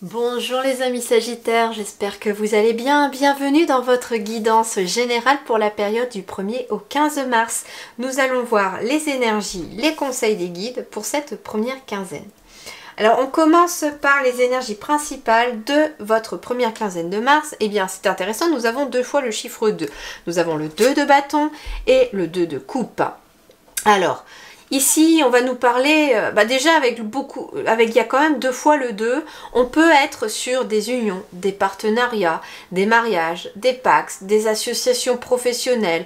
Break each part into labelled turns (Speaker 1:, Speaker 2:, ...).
Speaker 1: Bonjour les amis Sagittaires, j'espère que vous allez bien. Bienvenue dans votre guidance générale pour la période du 1er au 15 mars. Nous allons voir les énergies, les conseils des guides pour cette première quinzaine. Alors on commence par les énergies principales de votre première quinzaine de mars. Eh bien c'est intéressant, nous avons deux fois le chiffre 2. Nous avons le 2 de bâton et le 2 de coupe. Alors... ici, on va nous parler, déjà il y a quand même deux fois le 2, on peut être sur des unions, des partenariats, des mariages, des pactes, des associations professionnelles,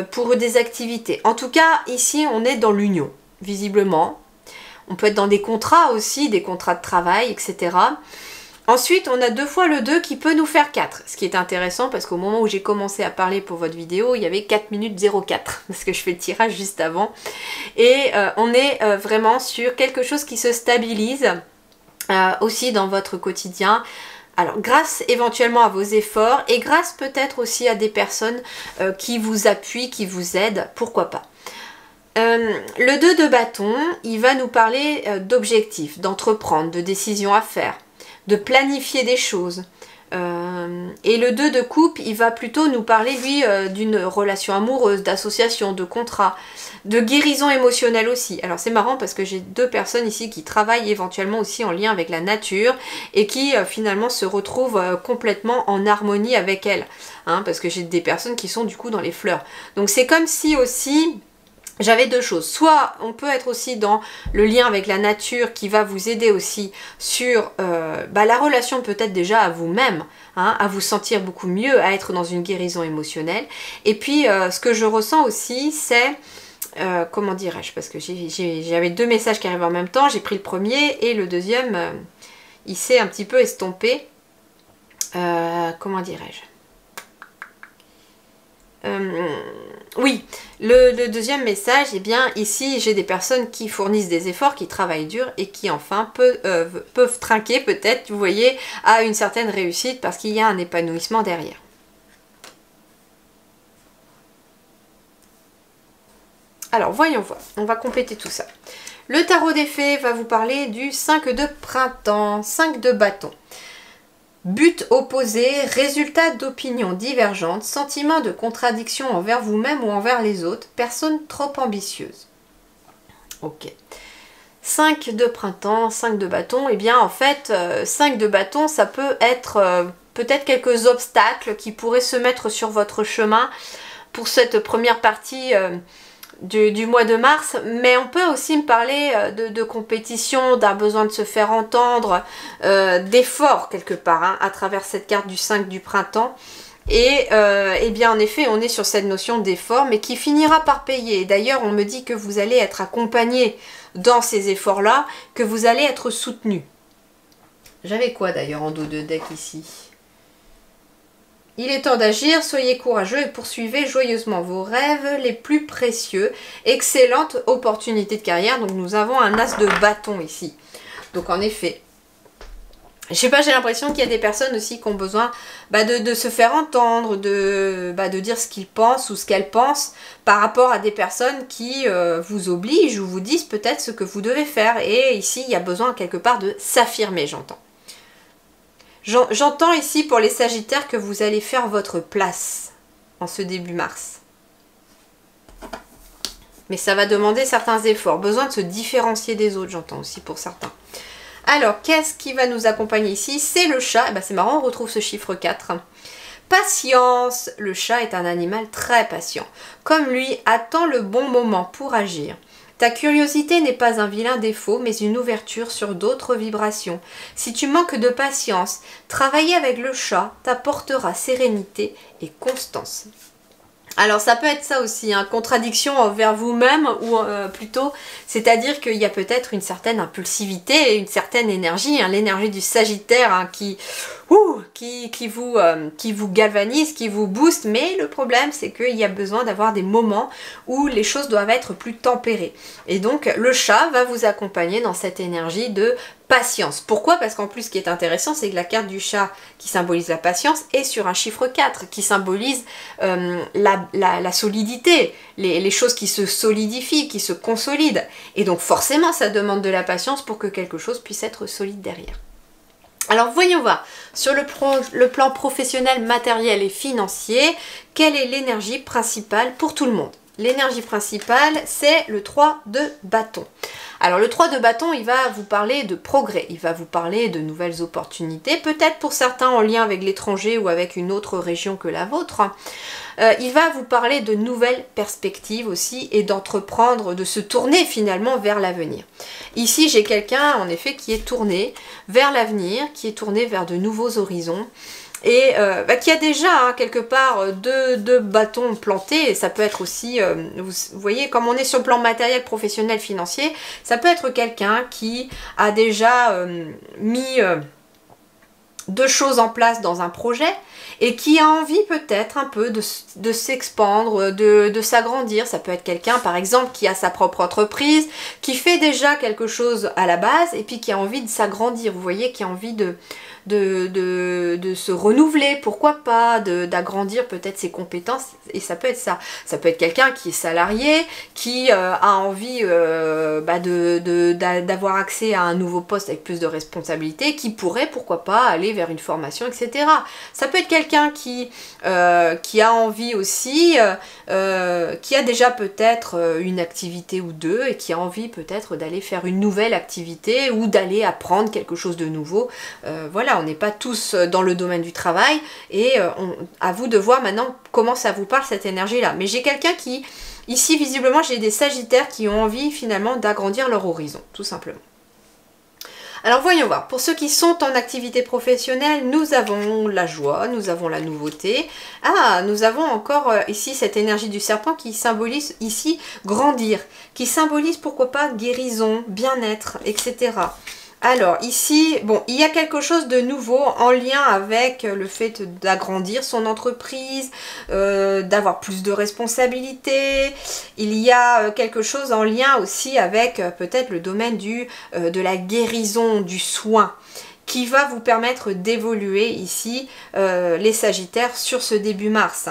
Speaker 1: pour des activités. En tout cas, ici, on est dans l'union, visiblement. On peut être dans des contrats aussi, des contrats de travail, etc. Ensuite, on a deux fois le 2 qui peut nous faire 4, ce qui est intéressant parce qu'au moment où j'ai commencé à parler pour votre vidéo, il y avait 4 minutes 04, parce que je fais le tirage juste avant. Et on est vraiment sur quelque chose qui se stabilise aussi dans votre quotidien. Alors, grâce éventuellement à vos efforts et grâce peut-être aussi à des personnes qui vous appuient, qui vous aident, pourquoi pas. Le 2 de bâton, il va nous parler d'objectifs, d'entreprendre, de décisions à faire, de planifier des choses. Et le 2 de coupe, il va plutôt nous parler, lui, d'une relation amoureuse, d'association, de contrat, de guérison émotionnelle aussi. Alors c'est marrant parce que j'ai deux personnes ici qui travaillent éventuellement aussi en lien avec la nature et qui finalement se retrouvent complètement en harmonie avec elle. Hein, parce que j'ai des personnes qui sont du coup dans les fleurs. Donc c'est comme si aussi... j'avais deux choses, soit on peut être aussi dans le lien avec la nature qui va vous aider aussi sur la relation peut-être déjà à vous-même, hein, à vous sentir beaucoup mieux, à être dans une guérison émotionnelle. Et puis ce que je ressens aussi c'est, comment dirais-je, parce que j'avais deux messages qui arrivent en même temps, j'ai pris le premier et le deuxième, il s'est un petit peu estompé. Comment dirais-je ? Oui, le deuxième message, eh bien ici j'ai des personnes qui fournissent des efforts, qui travaillent dur et qui enfin peuvent trinquer peut-être, vous voyez, à une certaine réussite parce qu'il y a un épanouissement derrière. Alors voyons voir, on va compléter tout ça. Le tarot des fées va vous parler du 5 de printemps, 5 de bâton. But opposé, résultat d'opinions divergentes, sentiment de contradiction envers vous-même ou envers les autres, personne trop ambitieuse. Ok. 5 de printemps, 5 de bâton, et bien en fait, 5 de bâton, ça peut être peut-être quelques obstacles qui pourraient se mettre sur votre chemin pour cette première partie du mois de mars, mais on peut aussi me parler de compétition, d'un besoin de se faire entendre, d'effort quelque part, hein, à travers cette carte du 5 du printemps. Et bien en effet, on est sur cette notion d'effort, mais qui finira par payer. D'ailleurs, on me dit que vous allez être accompagné dans ces efforts-là, que vous allez être soutenu. J'avais quoi d'ailleurs en dos de deck ici ? Il est temps d'agir, soyez courageux et poursuivez joyeusement vos rêves les plus précieux. Excellente opportunité de carrière. Donc nous avons un as de bâton ici. Donc en effet, je sais pas, j'ai l'impression qu'il y a des personnes aussi qui ont besoin de se faire entendre, de dire ce qu'ils pensent ou ce qu'elles pensent par rapport à des personnes qui vous obligent ou vous disent peut-être ce que vous devez faire. Et ici, il y a besoin quelque part de s'affirmer, j'entends. J'entends ici pour les Sagittaires que vous allez faire votre place en ce début mars. Mais ça va demander certains efforts. Besoin de se différencier des autres, j'entends aussi pour certains. Alors, qu'est-ce qui va nous accompagner ici? C'est le chat. C'est marrant, on retrouve ce chiffre 4. Patience. Le chat est un animal très patient. Comme lui, attend le bon moment pour agir. Ta curiosité n'est pas un vilain défaut, mais une ouverture sur d'autres vibrations. Si tu manques de patience, travailler avec le chat t'apportera sérénité et constance. Alors ça peut être ça aussi, hein, contradiction envers vous-même ou plutôt, c'est-à-dire qu'il y a peut-être une certaine impulsivité et une certaine énergie, hein, l'énergie du Sagittaire hein, qui vous galvanise, qui vous booste, mais le problème c'est qu'il y a besoin d'avoir des moments où les choses doivent être plus tempérées. Et donc le chat va vous accompagner dans cette énergie de patience. Pourquoi? Parce qu'en plus ce qui est intéressant c'est que la carte du chat qui symbolise la patience est sur un chiffre 4 qui symbolise la solidité, les choses qui se solidifient, qui se consolident. Et donc forcément ça demande de la patience pour que quelque chose puisse être solide derrière. Alors voyons voir, sur le plan professionnel, matériel et financier, quelle est l'énergie principale pour tout le monde? L'énergie principale, c'est le 3 de bâton. Alors le 3 de bâton, il va vous parler de progrès, il va vous parler de nouvelles opportunités, peut-être pour certains en lien avec l'étranger ou avec une autre région que la vôtre. Il va vous parler de nouvelles perspectives aussi et d'entreprendre, de se tourner finalement vers l'avenir. Ici, j'ai quelqu'un en effet qui est tourné vers l'avenir, qui est tourné vers de nouveaux horizons. Et qui a déjà quelque part deux bâtons plantés, et ça peut être aussi, vous voyez, comme on est sur le plan matériel, professionnel, financier, ça peut être quelqu'un qui a déjà mis deux choses en place dans un projet et qui a envie peut-être un peu de s'expandre, de s'agrandir. Ça peut être quelqu'un par exemple qui a sa propre entreprise, qui fait déjà quelque chose à la base et puis qui a envie de s'agrandir, vous voyez, qui a envie de se renouveler, pourquoi pas, d'agrandir peut-être ses compétences, et ça peut être ça. Ça peut être quelqu'un qui est salarié, qui a envie d'avoir accès à un nouveau poste avec plus de responsabilités, qui pourrait, pourquoi pas, aller vers une formation, etc. Ça peut être quelqu'un qui a envie aussi, qui a déjà peut-être une activité ou deux, et qui a envie peut-être d'aller faire une nouvelle activité, ou d'aller apprendre quelque chose de nouveau. Voilà, on n'est pas tous dans le domaine du travail et à vous de voir maintenant comment ça vous parle cette énergie-là. Mais j'ai quelqu'un qui, ici visiblement j'ai des sagittaires qui ont envie finalement d'agrandir leur horizon, tout simplement. Alors voyons voir, pour ceux qui sont en activité professionnelle, nous avons la joie, nous avons la nouveauté. Ah, nous avons encore ici cette énergie du serpent qui symbolise ici grandir, qui symbolise pourquoi pas guérison, bien-être, etc. Alors ici, bon, il y a quelque chose de nouveau en lien avec le fait d'agrandir son entreprise, d'avoir plus de responsabilités. Il y a quelque chose en lien aussi avec peut-être le domaine de la guérison, du soin, qui va vous permettre d'évoluer ici, les Sagittaires, sur ce début mars.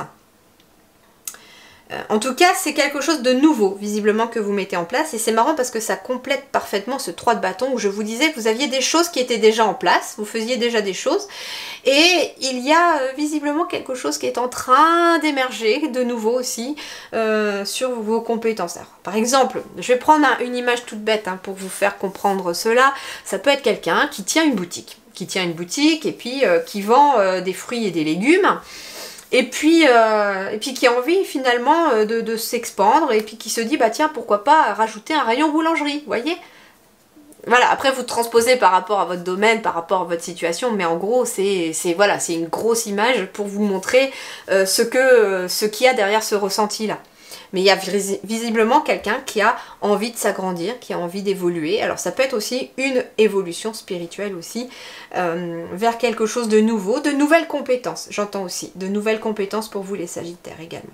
Speaker 1: En tout cas, c'est quelque chose de nouveau, visiblement, que vous mettez en place. Et c'est marrant parce que ça complète parfaitement ce 3 de bâton où je vous disais que vous aviez des choses qui étaient déjà en place. Vous faisiez déjà des choses. Et il y a visiblement quelque chose qui est en train d'émerger de nouveau aussi sur vos compétences. Alors, par exemple, je vais prendre une image toute bête pour vous faire comprendre cela. Ça peut être quelqu'un qui tient une boutique. Et puis qui vend des fruits et des légumes. Et puis qui a envie finalement de s'expandre et puis qui se dit bah tiens pourquoi pas rajouter un rayon boulangerie, vous voyez. Voilà, après vous transposez par rapport à votre domaine, par rapport à votre situation, mais en gros c'est voilà, c'est une grosse image pour vous montrer ce qu'il y a derrière ce ressenti là. Mais il y a visiblement quelqu'un qui a envie de s'agrandir, qui a envie d'évoluer. Alors ça peut être aussi une évolution spirituelle aussi, vers quelque chose de nouveau, de nouvelles compétences, j'entends aussi, de nouvelles compétences pour vous les Sagittaires également.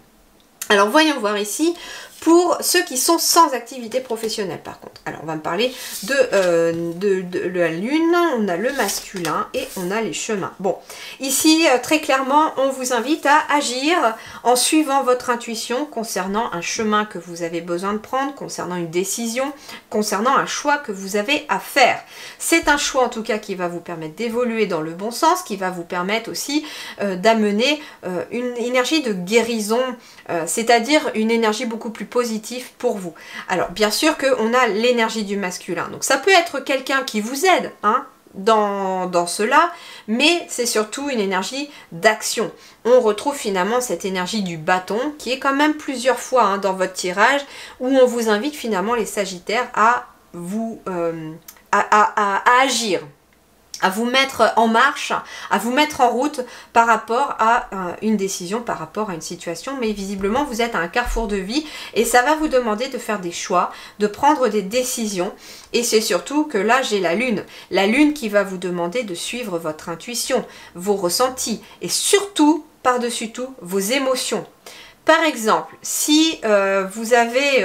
Speaker 1: Alors voyons voir ici, pour ceux qui sont sans activité professionnelle par contre. Alors on va me parler de la lune, on a le masculin et on a les chemins. Bon, ici très clairement on vous invite à agir en suivant votre intuition concernant un chemin que vous avez besoin de prendre, concernant une décision, concernant un choix que vous avez à faire. C'est un choix en tout cas qui va vous permettre d'évoluer dans le bon sens, qui va vous permettre aussi d'amener une énergie de guérison, c'est-à-dire une énergie beaucoup plus positive pour vous. Alors bien sûr qu'on a l'énergie du masculin, donc ça peut être quelqu'un qui vous aide dans cela, mais c'est surtout une énergie d'action. On retrouve finalement cette énergie du bâton qui est quand même plusieurs fois dans votre tirage, où on vous invite finalement les Sagittaires à vous à agir, à vous mettre en marche, à vous mettre en route par rapport à une décision, par rapport à une situation. Mais visiblement, vous êtes à un carrefour de vie et ça va vous demander de faire des choix, de prendre des décisions. Et c'est surtout que là, j'ai la lune qui va vous demander de suivre votre intuition, vos ressentis et surtout, par-dessus tout, vos émotions. Par exemple, si vous avez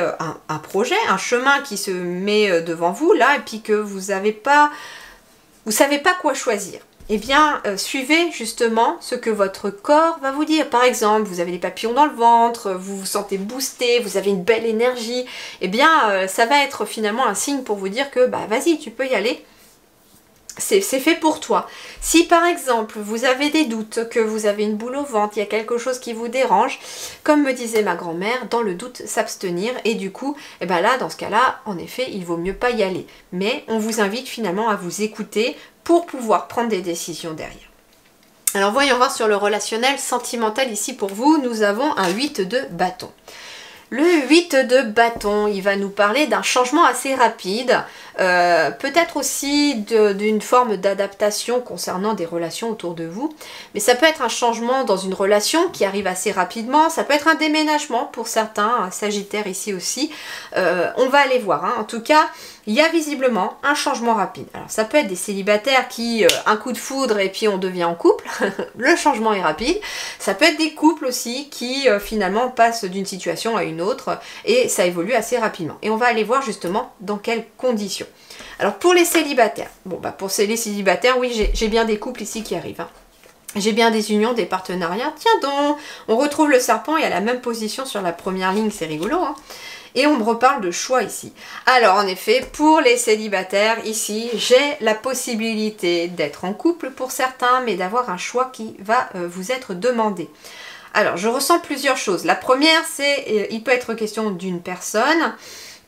Speaker 1: un projet, un chemin qui se met devant vous là et puis que vous savez pas quoi choisir, eh bien suivez justement ce que votre corps va vous dire. Par exemple, vous avez des papillons dans le ventre, vous vous sentez boosté, vous avez une belle énergie, eh bien ça va être finalement un signe pour vous dire que bah vas-y, tu peux y aller. c'est fait pour toi. Si par exemple vous avez des doutes, que vous avez une boule au ventre, il y a quelque chose qui vous dérange, comme me disait ma grand-mère, dans le doute s'abstenir, et du coup, et ben là, dans ce cas-là, en effet, il vaut mieux pas y aller. Mais on vous invite finalement à vous écouter pour pouvoir prendre des décisions derrière. Alors voyons voir sur le relationnel sentimental ici pour vous, nous avons un 8 de bâton. Le 8 de bâton, il va nous parler d'un changement assez rapide, peut-être aussi d'une forme d'adaptation concernant des relations autour de vous, mais ça peut être un changement dans une relation qui arrive assez rapidement, ça peut être un déménagement pour certains, un Sagittaire ici aussi, on va aller voir, hein. En tout cas, il y a visiblement un changement rapide. Alors ça peut être des célibataires qui, un coup de foudre et puis on devient en couple, le changement est rapide. Ça peut être des couples aussi qui finalement passent d'une situation à une autre et ça évolue assez rapidement. Et on va aller voir justement dans quelles conditions. Alors pour les célibataires, bon bah pour les célibataires, oui j'ai bien des couples ici qui arrivent, hein. J'ai bien des unions, des partenariats. Tiens donc, on retrouve le serpent et à la même position sur la première ligne, c'est rigolo, hein. Et on me reparle de choix ici. Alors en effet, pour les célibataires, ici, j'ai la possibilité d'être en couple pour certains, mais d'avoir un choix qui va vous être demandé. Alors je ressens plusieurs choses. La première, c'est il peut être question d'une personne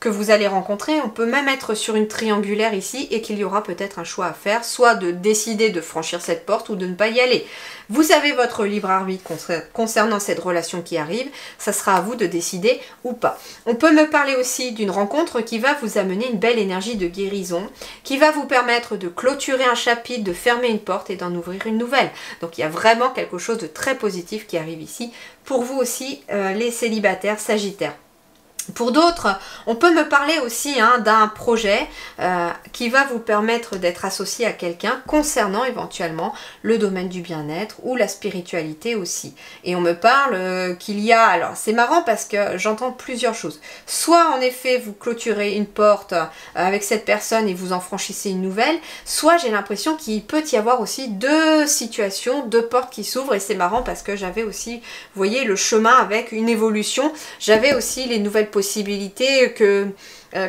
Speaker 1: que vous allez rencontrer. On peut même être sur une triangulaire ici et qu'il y aura peut-être un choix à faire, soit de décider de franchir cette porte ou de ne pas y aller. Vous avez votre libre arbitre concernant cette relation qui arrive, ça sera à vous de décider ou pas. On peut me parler aussi d'une rencontre qui va vous amener une belle énergie de guérison, qui va vous permettre de clôturer un chapitre, de fermer une porte et d'en ouvrir une nouvelle. Donc il y a vraiment quelque chose de très positif qui arrive ici, pour vous aussi les célibataires sagittaires. Pour d'autres, on peut me parler aussi d'un projet qui va vous permettre d'être associé à quelqu'un concernant éventuellement le domaine du bien-être ou la spiritualité aussi. Et on me parle qu'il y a... Alors c'est marrant parce que j'entends plusieurs choses. Soit en effet vous clôturez une porte avec cette personne et vous en franchissez une nouvelle, soit j'ai l'impression qu'il peut y avoir aussi deux situations, deux portes qui s'ouvrent et c'est marrant parce que j'avais aussi, vous voyez, le chemin avec une évolution. J'avais aussi les nouvelles possibilités que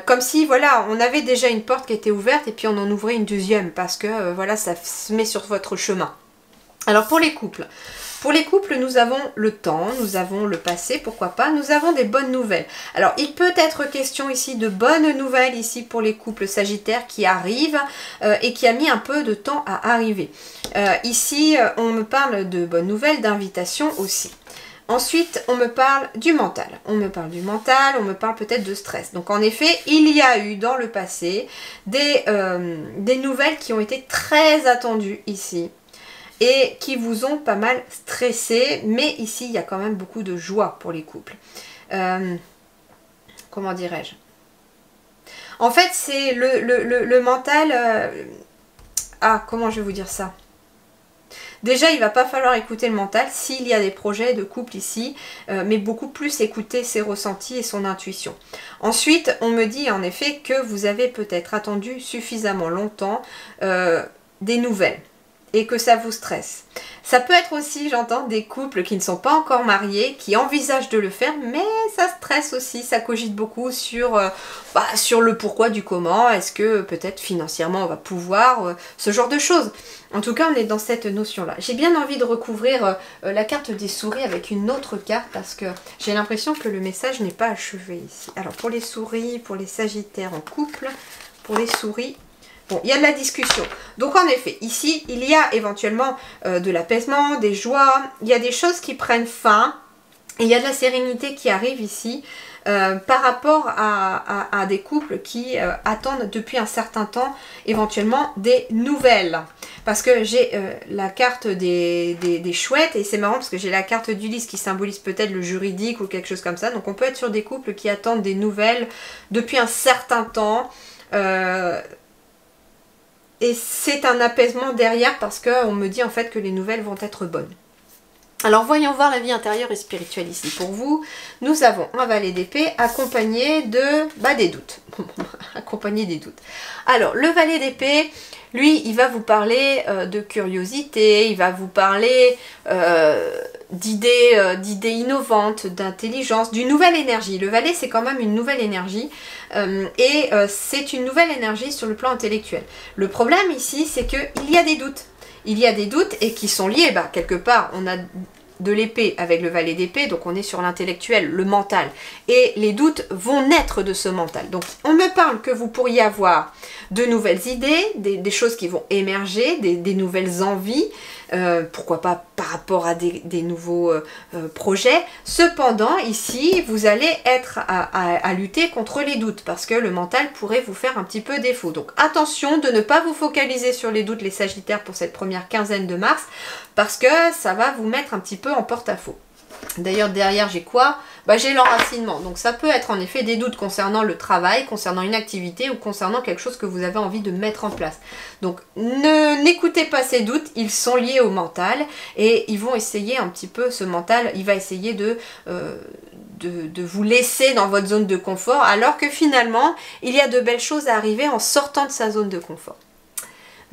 Speaker 1: comme si voilà on avait déjà une porte qui était ouverte et puis on en ouvrait une deuxième parce que voilà ça se met sur votre chemin. Alors pour les couples nous avons le temps, nous avons le passé, pourquoi pas, nous avons des bonnes nouvelles. Alors il peut être question ici de bonnes nouvelles ici pour les couples sagittaires qui arrivent et qui a mis un peu de temps à arriver. Ici on me parle de bonnes nouvelles, d'invitation aussi. Ensuite, on me parle du mental. On me parle du mental, on me parle peut-être de stress. Donc en effet, il y a eu dans le passé des nouvelles qui ont été très attendues ici et qui vous ont pas mal stressé. Mais ici, il y a quand même beaucoup de joie pour les couples. Comment dirais-je? En fait, c'est le mental... comment je vais vous dire ça? Déjà, il va pas falloir écouter le mental s'il y a des projets de couple ici, mais beaucoup plus écouter ses ressentis et son intuition. Ensuite, on me dit en effet que vous avez peut-être attendu suffisamment longtemps des nouvelles et que ça vous stresse. Ça peut être aussi, j'entends, des couples qui ne sont pas encore mariés, qui envisagent de le faire, mais ça stresse aussi, ça cogite beaucoup sur le pourquoi du comment, est-ce que peut-être financièrement on va pouvoir, ce genre de choses. En tout cas, on est dans cette notion-là. J'ai bien envie de recouvrir la carte des souris avec une autre carte parce que j'ai l'impression que le message n'est pas achevé ici. Alors pour les souris, pour les sagittaires en couple, pour les souris... Bon, il y a de la discussion. Donc en effet, ici, il y a éventuellement de l'apaisement, des joies, il y a des choses qui prennent fin, et il y a de la sérénité qui arrive ici par rapport à des couples qui attendent depuis un certain temps éventuellement des nouvelles. Parce que j'ai la carte des chouettes, et c'est marrant parce que j'ai la carte d'Ulysse qui symbolise peut-être le juridique ou quelque chose comme ça. Donc on peut être sur des couples qui attendent des nouvelles depuis un certain temps. Et c'est un apaisement derrière parce qu'on me dit en fait que les nouvelles vont être bonnes. Alors voyons voir la vie intérieure et spirituelle ici. Pour vous, nous avons un valet d'épée accompagné de des doutes. Accompagné des doutes. Alors le valet d'épée, lui, il va vous parler de curiosité, il va vous parler d'idées innovantes, d'intelligence, d'une nouvelle énergie. Le Valet, c'est quand même une nouvelle énergie c'est une nouvelle énergie sur le plan intellectuel. Le problème ici, c'est qu'il y a des doutes. Il y a des doutes et qui sont liés, quelque part, on a de l'épée avec le Valet d'épée, donc on est sur l'intellectuel, le mental. Et les doutes vont naître de ce mental. Donc on me parle que vous pourriez avoir de nouvelles idées, des choses qui vont émerger, des nouvelles envies, pourquoi pas par rapport à des nouveaux projets. Cependant, ici, vous allez être à lutter contre les doutes parce que le mental pourrait vous faire un petit peu défaut. Donc attention de ne pas vous focaliser sur les doutes, les Sagittaires, pour cette première quinzaine de mars parce que ça va vous mettre un petit peu en porte-à-faux. D'ailleurs, derrière, j'ai quoi? J'ai l'enracinement. Donc, ça peut être en effet des doutes concernant le travail, concernant une activité ou concernant quelque chose que vous avez envie de mettre en place. Donc, n'écoutez pas ces doutes. Ils sont liés au mental et ils vont essayer un petit peu, ce mental, il va essayer de vous laisser dans votre zone de confort alors que finalement, il y a de belles choses à arriver en sortant de sa zone de confort.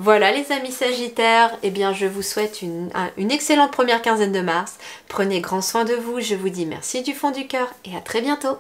Speaker 1: Voilà les amis Sagittaires, eh bien je vous souhaite une excellente première quinzaine de mars. Prenez grand soin de vous, je vous dis merci du fond du cœur et à très bientôt.